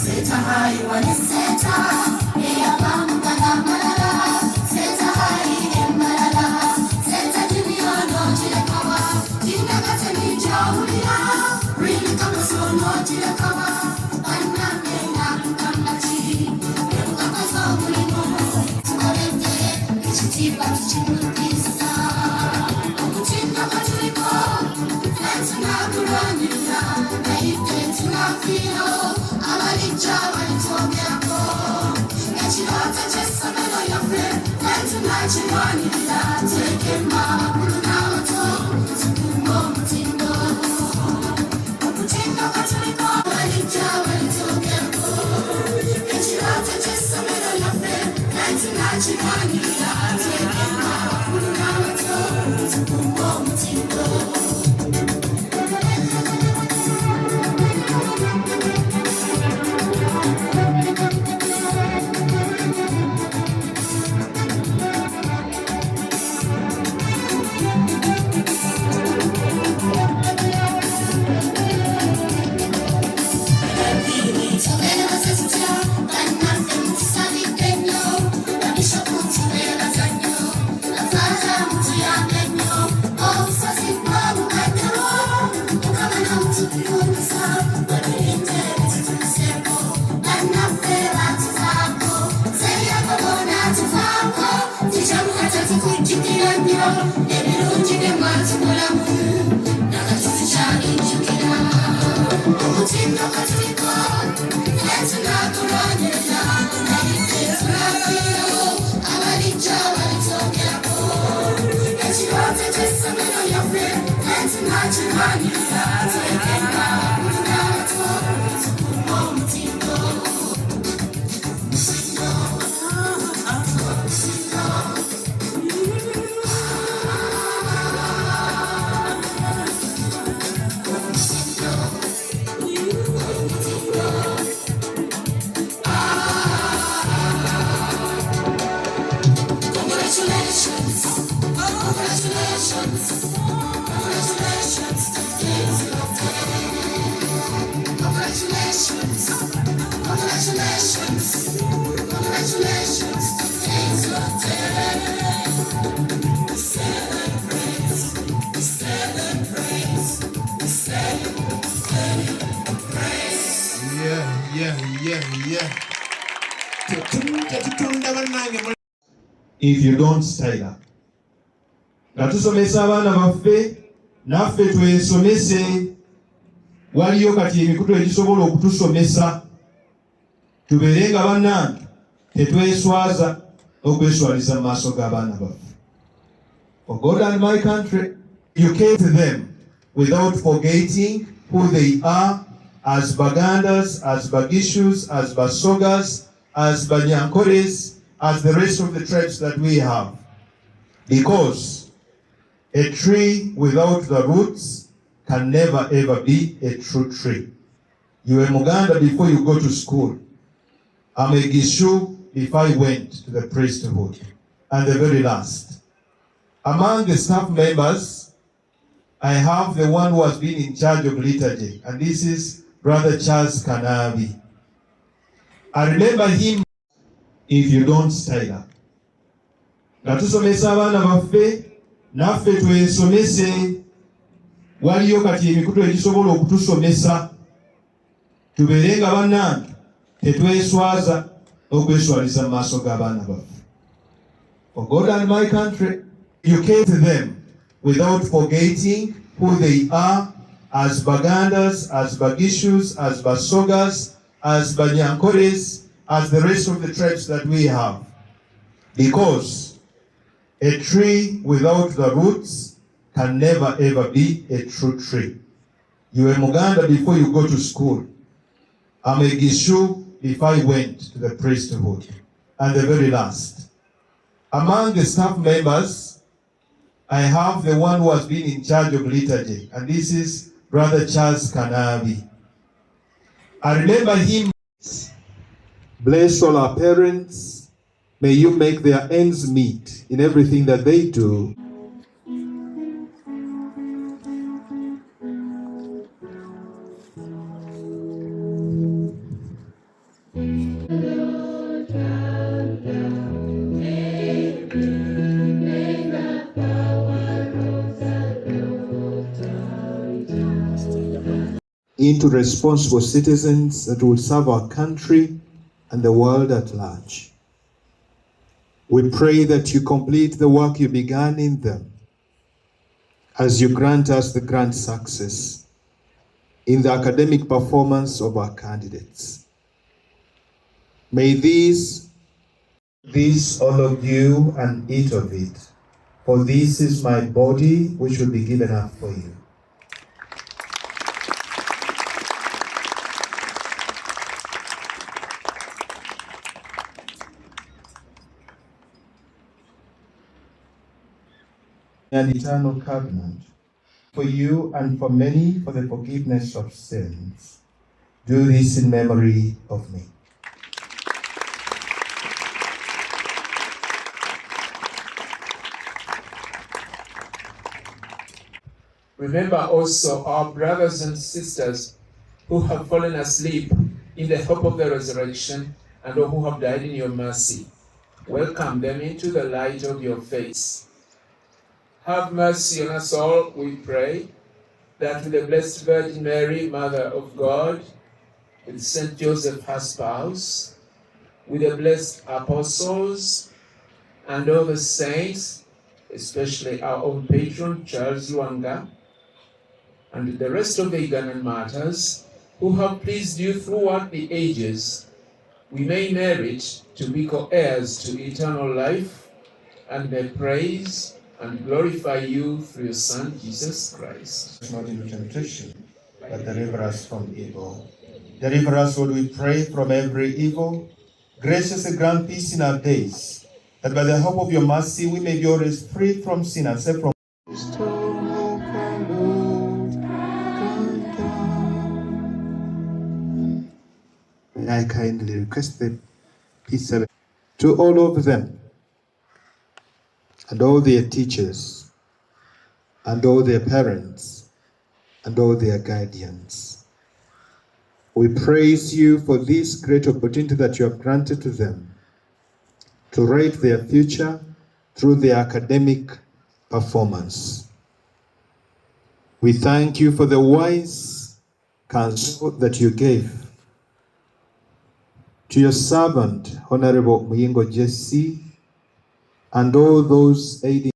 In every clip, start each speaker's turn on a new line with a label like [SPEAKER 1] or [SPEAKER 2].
[SPEAKER 1] Seeta hai wane Seeta, abamu balamalala. Seeta hai embalala, Seeta jiniyono jirekawa. Jinagate nijawulira, rini kamasono jirekawa. Banange nakukamati, ebukakazo mulimo. Tukolende, ekitiibwa tukimulukisa. Okutinda katuliko, tunagulwanirira, naye tunafiiro. Abalijja balitwogerako, ekirooto ky'essomero lyaffe tunakirwanirira. Teekemma abakulu n'abato, tukuume omutindo. Omutindo katuliko, abalijja balitwogerako, ekirooto ky'essomero lyaffe tunakirwanirira. Teekemma abakulu n'abato, tukuume omutindo.
[SPEAKER 2] If you don't style up. Nga tusomesa abaana baffe, naffe twesomese. Waliyo kati emikutu egisobola okutusomesa. Tubeere nga bannange tetweswaza okweswaliza mu maaso g'abaana baffe. For God and my country, you came to them without forgetting who they are as Bagandas, as Bagishus, as Basogas, as Banyankores, as the rest of the tribes that we have. Because a tree without the roots can never ever be a true tree. You were Muganda before you go to school. I'm a Gishu if I went to the priesthood. And the very last. Among the staff members, I have the one who has been in charge of liturgy, and this is Brother Charles Kanabi. I remember him. If you don't style up. Nga tusomesa abaana baffe, naffe twesomese. Waliyo kati emikutu egisobola okutusomesa. Tubeere nga bannange tetweswaza okweswaliza mu maaso g'abaana baffe. For God and my country, you came to them without forgetting who they are as Bagandas, as Bagishus, as Basogas, as Banyankores, as the rest of the tribes that we have. Because a tree without the roots can never ever be a true tree. You were Muganda before you go to school. I'm a Gishu if I went to the priesthood. And the very last. Among the staff members, I have the one who has been in charge of liturgy, and this is Brother Charles Kanabi. I remember him. Bless all our parents, May you make their ends meet in everything that they do. Into responsible citizens that will serve our country and the world at large. We pray that you complete the work you began in them as you grant us the grand success in the academic performance of our candidates. May this all of you and eat of it, for this is my body which will be given up for you. An eternal covenant for you and for many for the forgiveness of sins. Do this in memory of me.
[SPEAKER 3] Remember also our brothers and sisters who have fallen asleep in the hope of the resurrection and who have died in your mercy. Welcome them into the light of your face. Have mercy on us all, we pray, that with the Blessed Virgin Mary, Mother of God, with Saint Joseph, her spouse, with the blessed apostles, and all the saints, especially our own patron, Charles Luanga, and the rest of the Ugandan martyrs who have pleased you throughout the ages, we may merit to be co-heirs to eternal life and may praise and glorify you through your Son, Jesus Christ.
[SPEAKER 2] Not into temptation, but deliver us from evil. Deliver us, Lord, we pray, from every evil. Graciously grant peace in our days, that by the help of your mercy we may be always free from sin and safe from I kindly request the peace to all of them, and all their teachers, and all their parents, and all their guardians. We praise you for this great opportunity that you have granted to them to write their future through their academic performance. We thank you for the wise counsel that you gave to your servant, Honorable Muyingo Jesse, and all those aiding.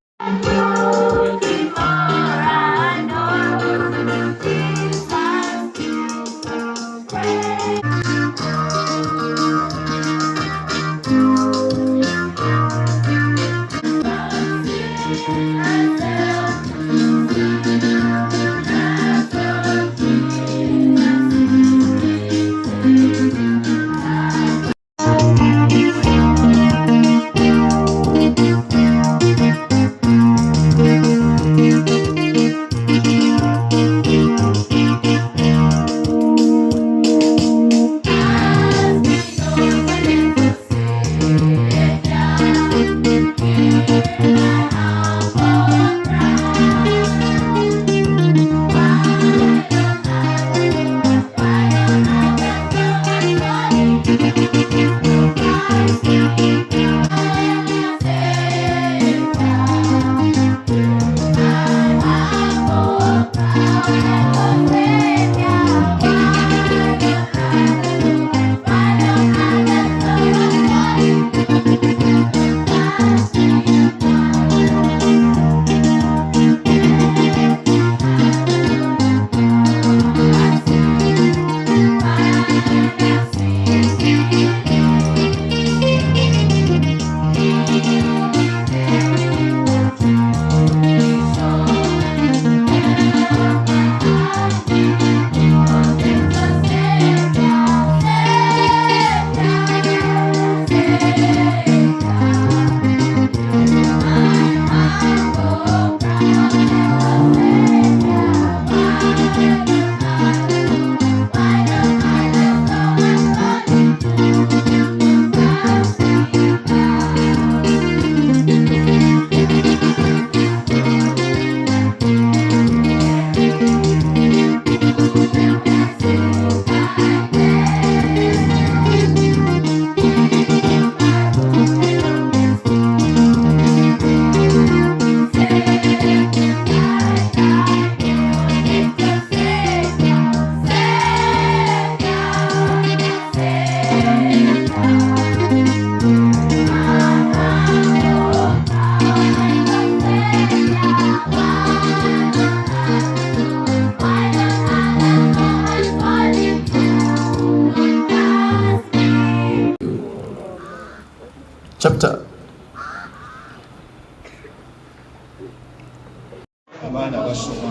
[SPEAKER 2] abaana basoma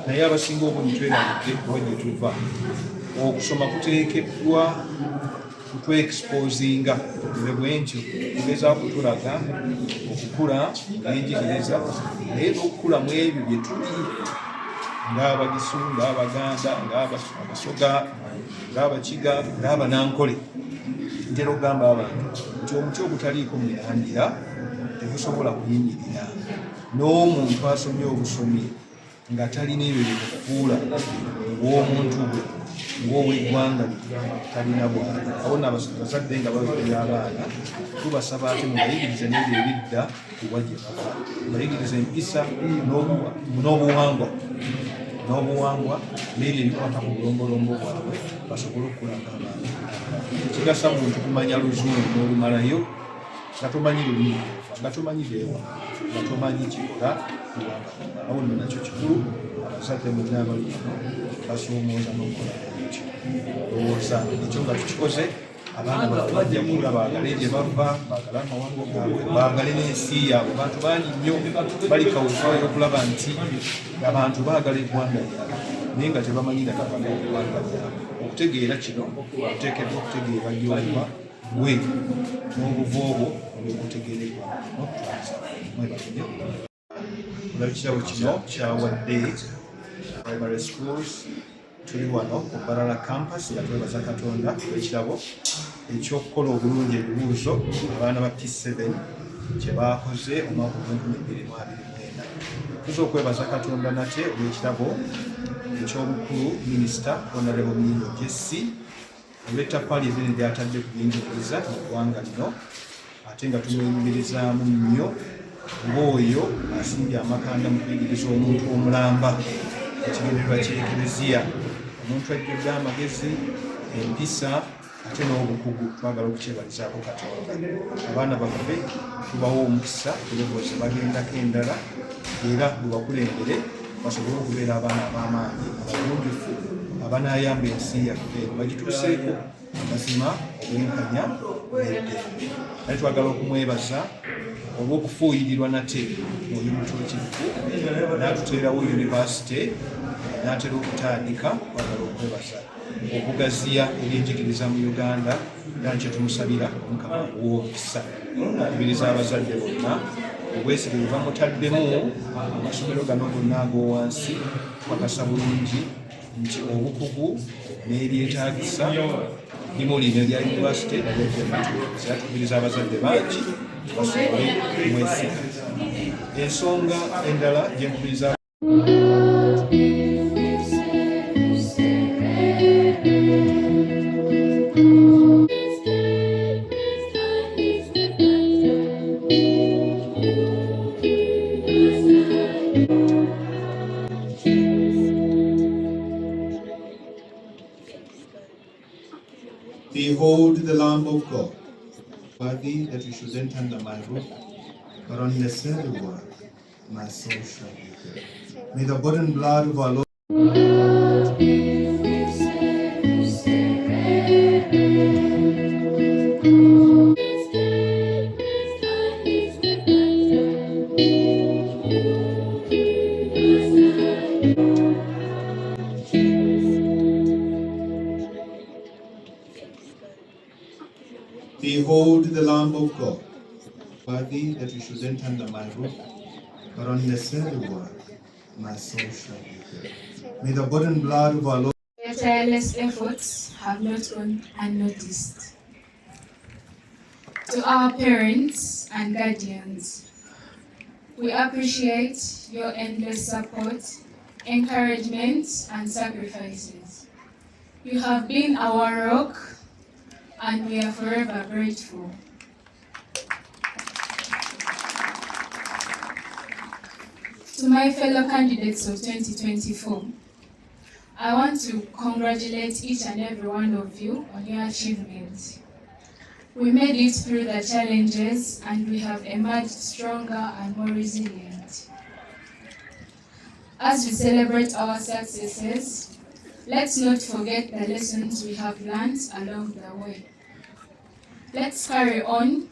[SPEAKER 2] naye abasinga obungi twerabidde kuba gye tuva. Okusoma kuteekeddwa kutwexposinga bwe ntyo kugezaako kutulaga okukula ng'enjigiriza naye n'okukula mu ebyo bye tuli ng'Abagisu, ng'Abaganda, ng'Abasoga, ng'Abakiga, ng'Abanankole. Ntera okugamba abantu nti omuti ogutaliiko mirandira tegusobola kuyimirira. N'omuntu asomye obusomi nga talina ebyo byemufuula ng'omuntu bwe ng'ow'eggwanga talina bwali. Abonna abazadde nga babibira abaana tubasaba ate mubayigirize n'ebyo ebidda kuba gye bava, mubayigirize empisa n'obuwangwa n'ebyo ebikwata ku bulombolombo bwabwe basobole okukulanga abaana. Kigasa muntu kumanya Luzungu n'olumalayo nga tomanyi lulimi nga tomanyi beewa nga tomanyi kikola kuwanga. Awo nno nakyo kikulu abazadde mwenna abali basoomooza n'okukola ekyo. Olowooza ekyo nga tukikoze abaana bajja kukula baagale gye bava, baagale amawanga gaabwe, baagale n'ensi yaabwe. Abantu bangi nnyo bali kawukayo okulaba nti abantu baagala eggwanga lyabwe naye nga tebamanyi natabagala eggwanga lyabwe. Okutegeera kino oteekeddwa okutegeera gy'oliva gwe n'obuva obwo olw'okutegeera eggwanga. Mwebalire. Olaba ekirabo kino kyawadde primary schools tuli wano ku Barala campus nga twebaza Katonda ekirabo ekyokukola obulungi ebibuuzo abaana ba P7 kye baakoze omwaka ogw'ebibiri tuza okwebaza Katonda nate olw'ekirabo eky'obukulu minisita Honorable Muyingo olw'ettaffaali eddene ly'atadde ku byenjigiriza mu ggwanga lino ate nga tumwenyumirizaamu nnyo ng'oyo asimbye amakanda mu kuyigiriza omuntu omulamba ekigendererwa ky'Ekereziya, omuntu ajjudde amagezi, empisa ate n'obukugu. Twagala okukyebalizaako Katonda. Abaana baffe tubawa omukisa kulowooza bagendako endala era bwebakulembere basobole okubeera abaana ab'amaanyi abalungifu abanaayamba ensi yaffe bagituuseeko amazima obwenkanya n'eddembe. Naye twagala okumwebaza olw'okufuuyirirwa nate oyo mutuukivu n'atuteerawo yunivasite n'atera okutandika. Twagala okwebaza okugaziya ebyenjigiriza mu Uganda era nkyo tumusabira Mukama w'omukisa. Akubiriza abazadde bonna obwesige bwe bamutaddemu amasomero gano gonna ag'owansi twakasa bulungi nti obukugu n'ebyetaagisa limulino lya yunivasite akubiriza abazadde bangi basobole kumwesiga. Ensonga endala gyenkubiriza
[SPEAKER 1] Behold the Lamb of God, worthy that you should enter under my roof, but on the very word my soul shall be filled. May the body and blood of our Lord Behold the Lamb of God, worthy that you should enter under my roof, but on the very word my soul shall be filled. May the body and blood of our Lord.
[SPEAKER 4] Their tireless efforts have not gone unnoticed. To our parents and guardians, we appreciate your endless support, encouragement, and sacrifices. You have been our rock, and we are forever grateful. To my fellow candidates of 2024, I want to congratulate each and every one of you on your achievements. We made it through the challenges and we have emerged stronger and more resilient. As we celebrate our successes, let's not forget the lessons we have learned along the way. Let's carry on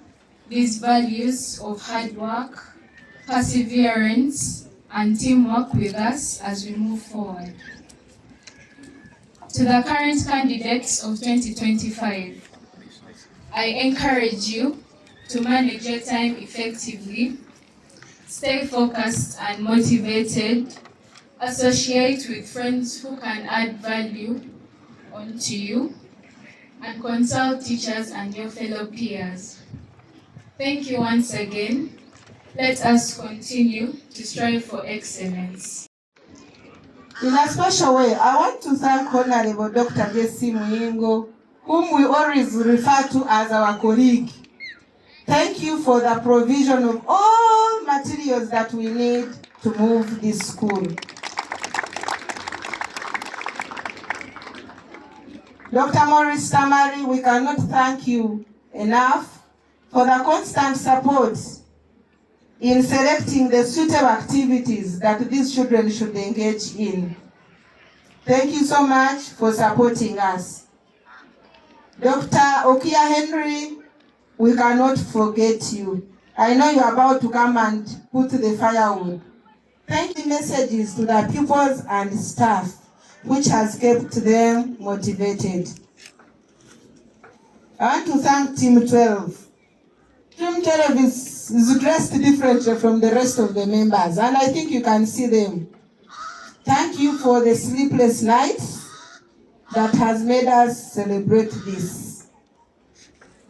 [SPEAKER 4] these values of hard work, perseverance, and teamwork with us as we move forward. To the current candidates of 2025, I encourage you to manage your time effectively, stay focused and motivated, associate with friends who can add value onto you, and consult teachers and your fellow peers. Thank you once again. Let us continue to strive for excellence.
[SPEAKER 5] In a special way, I want to thank Honorable Dr. J.C. Muyingo, whom we always refer to as our colleague. Thank you for the provision of all materials that we need to move this school. Dr. Maurice Tamari, we cannot thank you enough for the constant support in selecting the suitable activities that these children should engage in. Thank you so much for supporting us. Dr. Okia Henry, we cannot forget you. I know you're about to come and put the firewood. Thank you messages to the pupils and staff, which has kept them motivated. I want to thank Team 12. Team 12 is dressed differently from the rest of the members, and I think you can see them. Thank you for the sleepless nights that has made us celebrate this.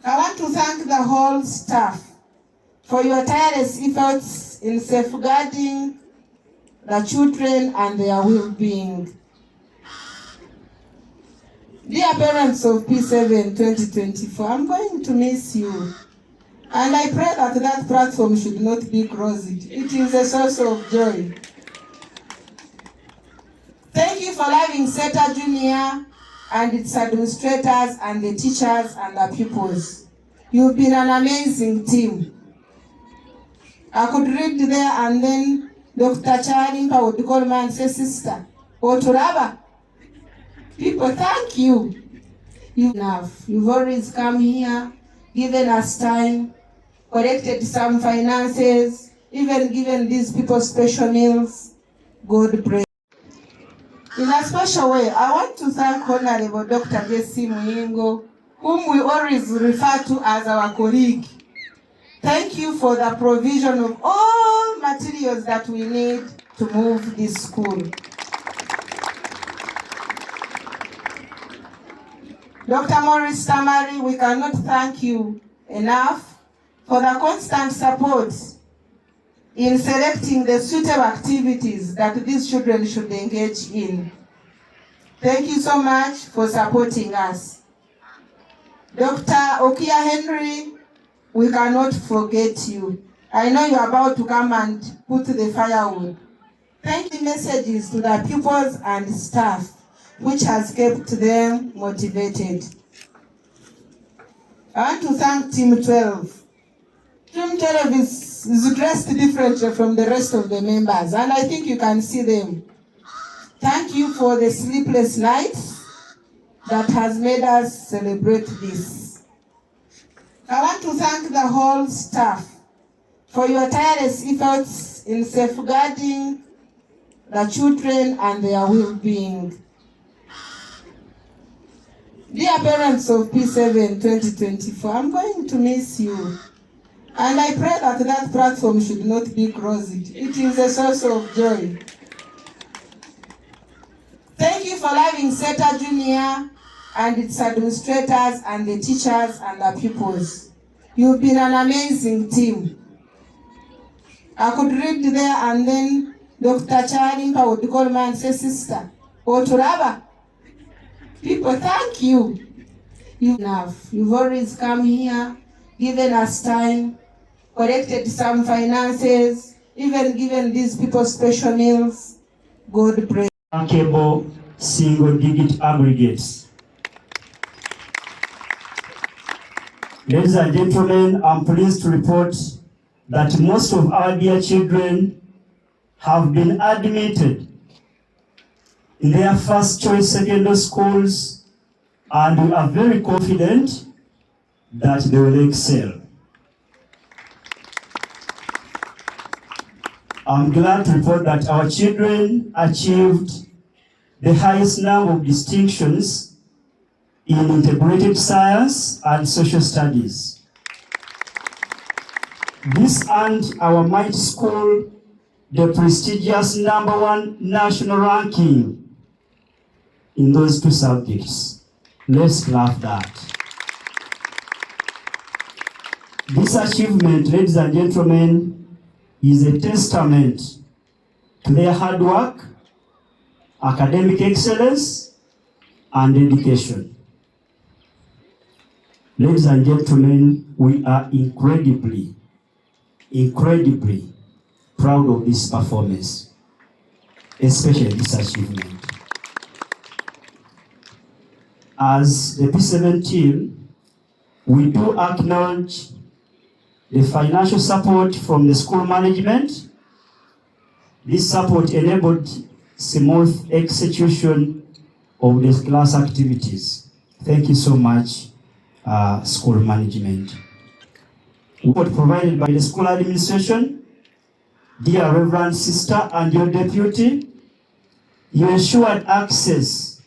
[SPEAKER 5] I want to thank the whole staff for your tireless efforts in safeguarding the children and their well-being. Dear parents of P7 2024, I'm going to miss you. And I pray that that platform should not be closed. It is a source of joy. Thank you for loving Seeta Junior and its administrators and the teachers and the pupils. You've been an amazing team. I could read there and then Dr. Charimpa would call me and say, Sister, Oturaba. People, thank you. You've always come here, given us time, collected some finances, even given these people special meals. God bless. In a special way, I want to thank Honorable Dr. J.C. Muyingo, whom we always refer to as our colleague. Thank you for the provision of all materials that we need to move this school. Dr. Maurice Tamari, we cannot thank you enough for the constant support in selecting the suitable activities that these children should engage in. Thank you so much for supporting us. Dr. Okia Henry, we cannot forget you. I know you're about to come and put the firewood. Thank you messages to the pupils and staff, which has kept them motivated. I want to thank Team 12. Team 12 is dressed differently from the rest of the members, and I think you can see them. Thank you for the sleepless nights that has made us celebrate this. I want to thank the whole staff for your tireless efforts in safeguarding the children and their well-being. Dear parents of P7 2024, I'm going to miss you. And I pray that that platform should not be closed. It is a source of joy. Thank you for loving Seeta Junior and its administrators and the teachers and the pupils. You've been an amazing team. I could read there and then Dr. Charimpa would call me and say, Sister, Oturaba. People, thank you. You've always come here, given us time, collected some finances, even given these people special meals. God bless.
[SPEAKER 6] Bankable single-digit aggregates. Ladies and gentlemen, I'm pleased to report that most of our dear children have been admitted in their first choice secondary schools, and we are very confident that they will excel. I'm glad to report that our children achieved the highest number of distinctions in integrated science and social studies. This earned our mighty school the prestigious #1 national ranking in those two subjects. Let's clap that. This achievement, ladies and gentlemen, is a testament to their hard work, academic excellence, and dedication. Ladies and gentlemen, we are incredibly proud of this performance, especially this achievement. As the P7 team, we do acknowledge the financial support from the school management. This support enabled smooth execution of the class activities. Thank you so much, school management. Support provided by the school administration. Dear Reverend Sister and your deputy, you ensured access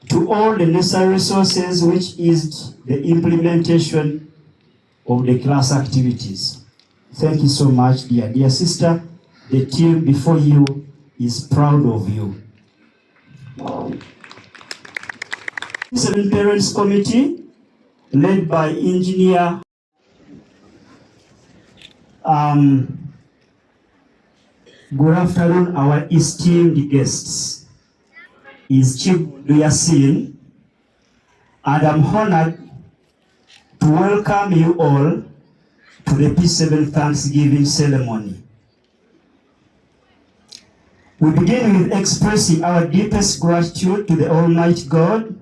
[SPEAKER 6] to all the necessary resources, which is the implementation of the class activities. Thank you so much, dear sister. The team before you is proud of you. P7 Parents Committee, led by Engineer good afternoon, our esteemed guests. Is Chief Yasin, and I'm honored to welcome you all to the P7 Thanksgiving ceremony. We begin with expressing our deepest gratitude to the Almighty God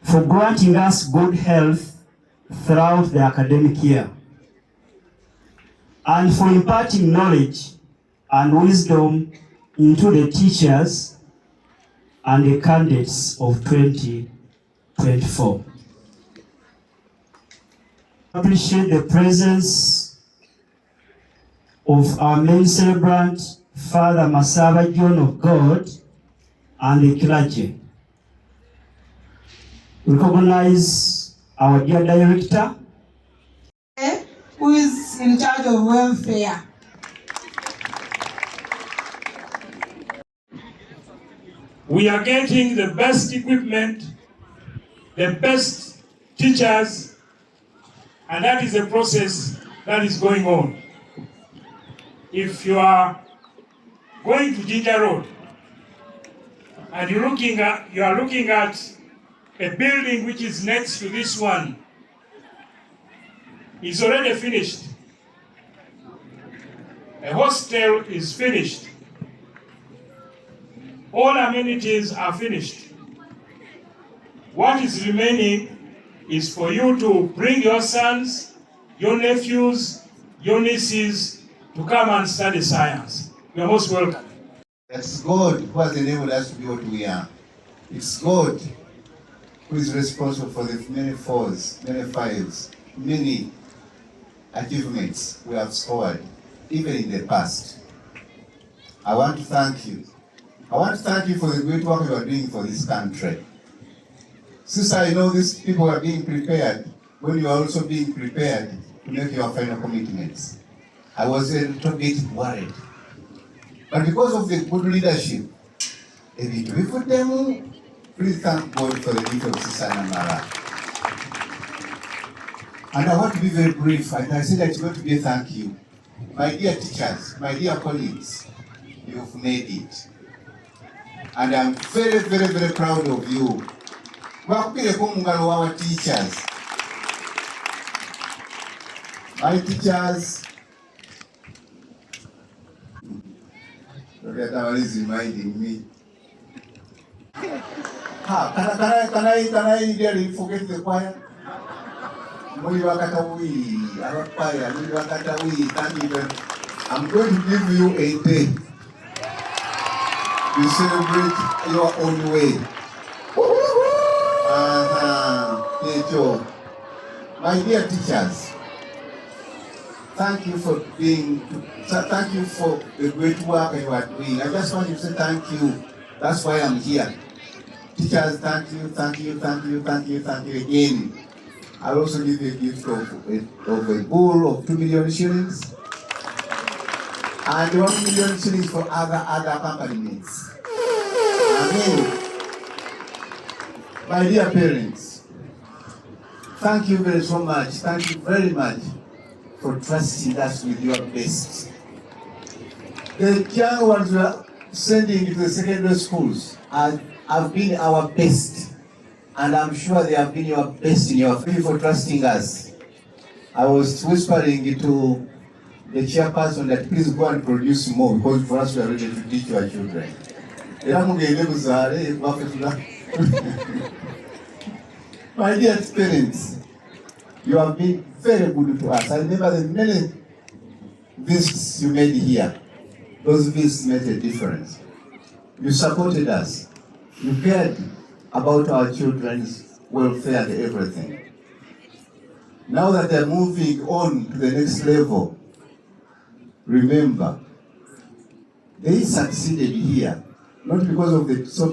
[SPEAKER 6] for granting us good health throughout the academic year and for imparting knowledge and wisdom into the teachers and the candidates of 2024. I appreciate the presence of our main celebrant, Father Masaba John of God, and the clergy. We recognize our dear director,
[SPEAKER 5] who is in charge of welfare.
[SPEAKER 7] We are getting the best equipment, the best teachers, and that is a process that is going on. If you are going to Ginger Road and you are looking at a building which is next to this one, is already finished. A hostel is finished. All amenities are finished. What is remaining is for you to bring your sons, your nephews, your nieces to come and study science. You are most welcome.
[SPEAKER 1] It's God who has enabled us to be what we are. It's God who is responsible for the many fours, many fives, many achievements we have scored, even in the past. I want to thank you. I want to thank you for the great work you are doing for this country. Sister, I know these people are being prepared when you are also being prepared to make your final commitments. I was a little bit worried. But because of the good leadership, please thank God for the gift of Sister Namara. And I want to be very brief, and I said that it's going to be a thank you. My dear teachers, my dear colleagues, you've made it. And I'm very, very, very proud of you. Our teachers. My teachers, that is reminding me. Can I really forget the choir? I'm going to give you a day. You celebrate your own way. My dear teachers, thank you for thank you for the great work you are doing. I just want you to say thank you. That's why I'm here. Teachers, thank you, thank you, thank you, thank you, thank you again. I'll also give you a gift of a bull of 2 million shillings and 1 million shillings for other accompaniments. Amen. My dear parents, thank you very so much. Thank you very much for trusting us with your best. The young ones we are sending to the secondary schools have been our best, and I'm sure they have been your best in your family for trusting us. I was whispering to the chairperson that please go and produce more, because for us we are ready to teach our children. My dear parents, you have been very good to us. I remember the many visits you made here. Those visits made a difference. You supported us. You cared about our children's welfare and everything. Now that they're moving on to the next level, remember, they succeeded here, not because of so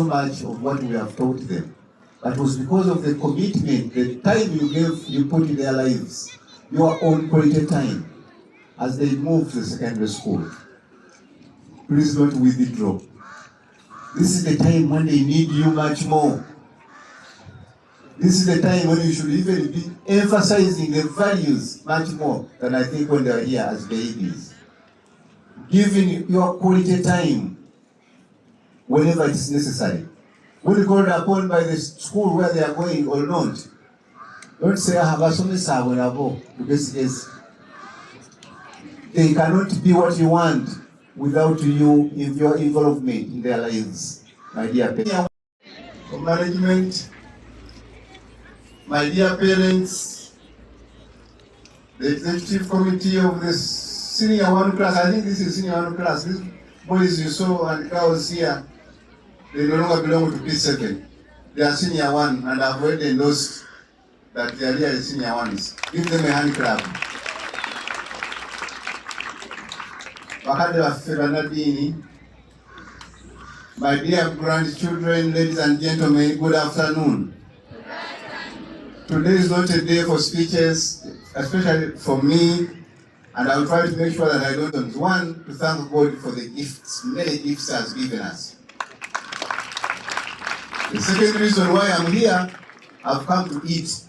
[SPEAKER 1] much of what we have taught them, but it was because of the commitment, the time you put in their lives, your own quality time, as they move to the secondary school. Please don't withdraw. This is the time when they need you much more. This is the time when you should even be emphasizing the values much more than I think when they are here as babies. Giving your quality time whenever it is necessary. When you called upon by the school where they are going or not, don't say, Abazadde when I go, because they cannot be what you want without you in your involvement in their lives. My dear parents, management, my dear parents, the executive committee of the senior one class, I think this is senior one class. These boys you saw and girls here, they no longer belong to P7. They are senior one, and I've already endorsed that they are really senior ones. Give them a hand clap. My dear grandchildren, ladies and gentlemen, good afternoon. Today is not a day for speeches, especially for me, and I'll try to make sure that I don't. One, to thank God for the gifts, many gifts He has given us. The second reason why I'm here, I've come to eat,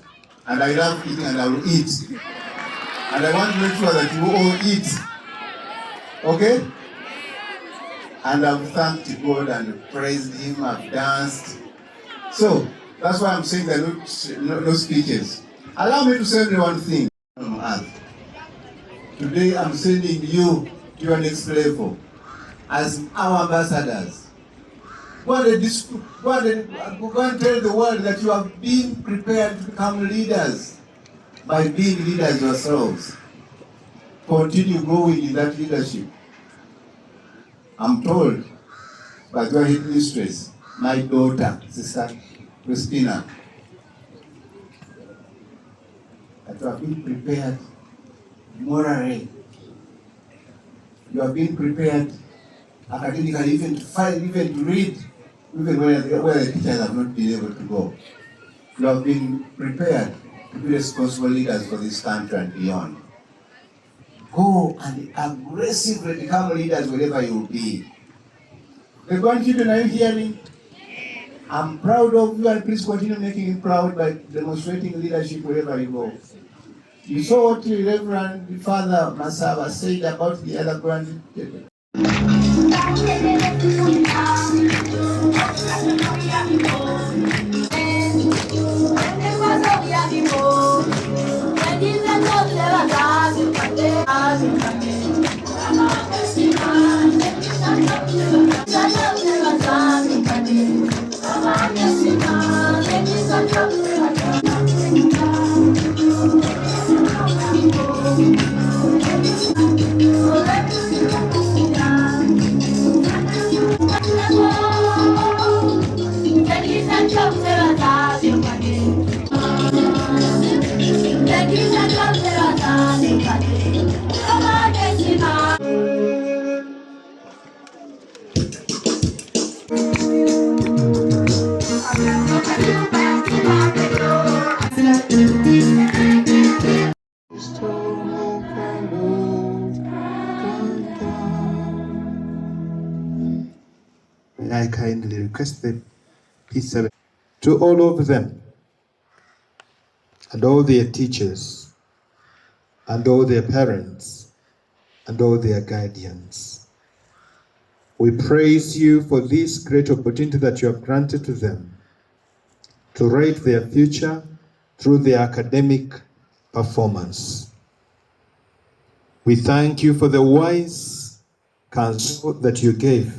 [SPEAKER 1] and I love eating and I will eat. And I want to make sure that you all eat. Okay? And I've thanked God and praised Him, I've danced. So, that's why I'm saying there are no speeches. Allow me to say only one thing on earth. Today I'm sending you to your next level as our ambassadors. Go and tell the world that you have been prepared to become leaders by being leaders yourselves. Continue growing in that leadership. I'm told by your head mistress, my daughter, Sister Christina, that you have been prepared morally. You have been prepared academically, even to fight, even to read, even where the teachers have not been able to go. You have been prepared to be responsible leaders for this country and beyond. Go and aggressively become leaders wherever you will be. The grandchildren, are you hearing? I'm proud of you, and please continue making you proud by demonstrating leadership wherever you go. You saw what the Reverend Father Masaba said about the other grandchildren.
[SPEAKER 2] May I kindly request the P7 to all of them and all their teachers and all their parents and all their guardians. We praise you for this great opportunity that you have granted to them to write their future through their academic performance. We thank you for the wise counsel that you gave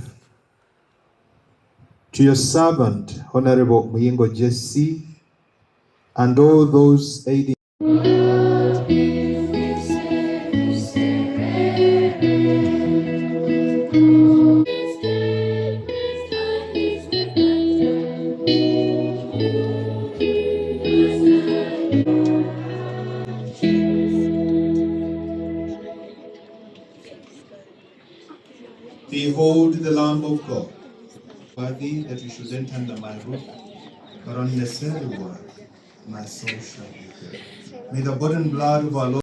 [SPEAKER 2] to your servant, Honorable Muyingo JC, and all those aiding. Behold the Lamb of God, worthy that you should enter under my roof, but on the necessary word, my soul shall be filled. May the body and blood of our Lord